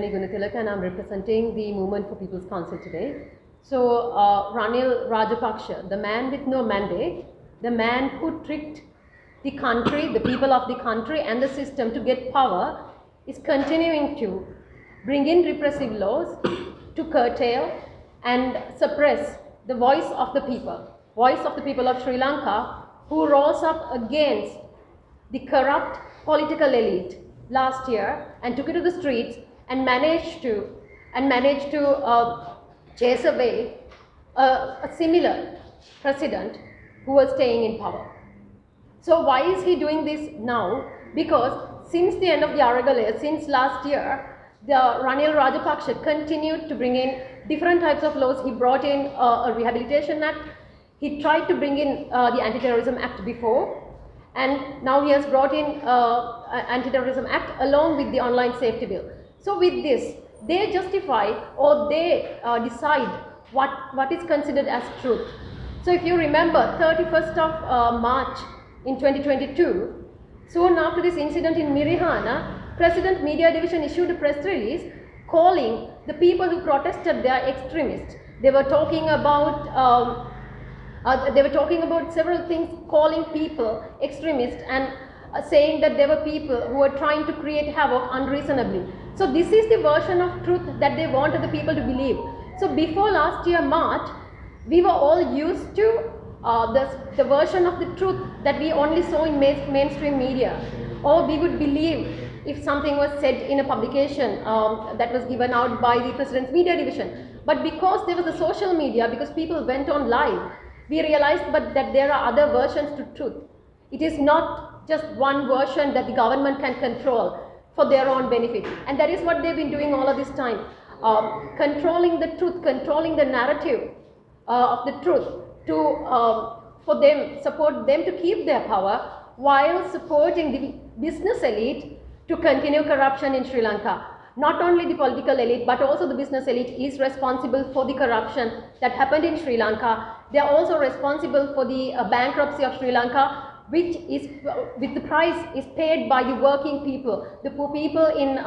And I'm representing the Movement for People's Council today. So, Ranil Rajapaksha, the man with no mandate, the man who tricked the country, the people of the country and the system to get power, is continuing to bring in repressive laws to curtail and suppress the voice of the people of Sri Lanka, who rose up against the corrupt political elite last year and took it to the streets and managed to chase away a similar president who was staying in power. So why is he doing this now? Because since the end of the Aragal, since last year, the Ranil Rajapaksha continued to bring in different types of laws. He brought in a Rehabilitation Act. He tried to bring in the Anti-Terrorism Act before, and now he has brought in Anti-Terrorism Act along with the Online Safety Bill. So with this, they justify or they decide what is considered as truth. So if you remember, 31st of March in 2022, soon after this incident in Mirihana, President Media Division issued a press release calling the people who protested their extremists. They were talking about several things, calling people extremists and saying that there were people who were trying to create havoc unreasonably. So this is the version of truth that they wanted the people to believe. So before last year March, we were all used to the version of the truth that we only saw in mainstream media, or we would believe if something was said in a publication that was given out by the President's Media Division. But because there was a social media, because people went on live, we realized that there are other versions to truth. It is not just one version that the government can control for their own benefit. And that is what they've been doing all of this time. Controlling the truth, controlling the narrative of the truth to support them to keep their power, while supporting the business elite to continue corruption in Sri Lanka. Not only the political elite, but also the business elite is responsible for the corruption that happened in Sri Lanka. They are also responsible for the bankruptcy of Sri Lanka, which the price is paid by the working people, the poor people in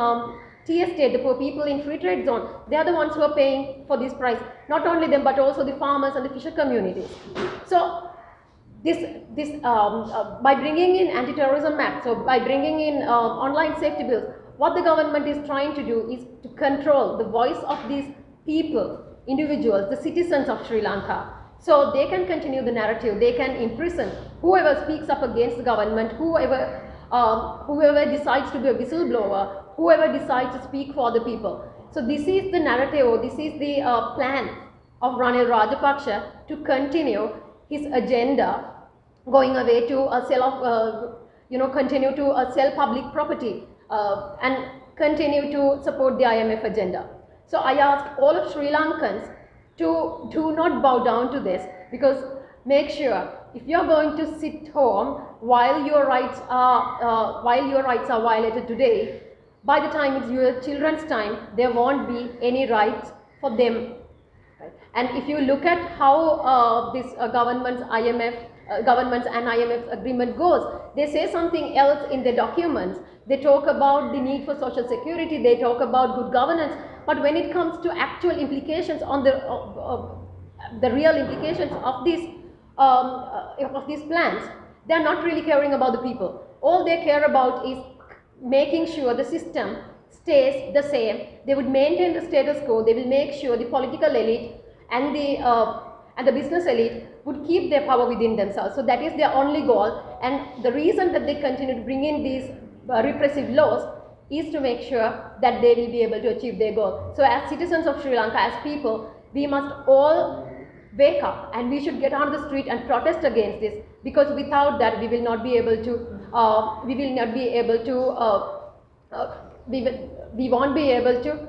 tea estate, the poor people in free trade zone. They are the ones who are paying for this price. Not only them, but also the farmers and the fisher communities. So by bringing in Anti-Terrorism Act, so by bringing in online safety bills, what the government is trying to do is to control the voice of these people, individuals, the citizens of Sri Lanka. So they can continue the narrative, they can imprison whoever speaks up against the government, whoever decides to be a whistleblower, whoever decides to speak for the people. So this is the narrative, or this is the plan of Ranil Rajapaksha to continue his agenda, going away to continue to sell public property and continue to support the IMF agenda. So I ask all of Sri Lankans to do not bow down to this, because make sure if you are going to sit home while your rights are violated today, by the time it's your children's time, there won't be any rights for them. And if you look at how this government's and IMF agreement goes, they say something else in their documents. They talk about the need for social security, they talk about good governance, but when it comes to actual implications on the real implications of these plans, they are not really caring about the people. All they care about is making sure the system stays the same. They would maintain the status quo. They will make sure the political elite and the business elite would keep their power within themselves. So that is their only goal. And the reason that they continue to bring in these repressive laws is to make sure that they will be able to achieve their goal. So as citizens of Sri Lanka, as people, we must all wake up and we should get on the street and protest against this, because without that we will not be able to we won't be able to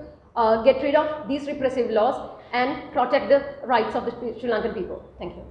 get rid of these repressive laws and protect the rights of the Sri Lankan people. Thank you.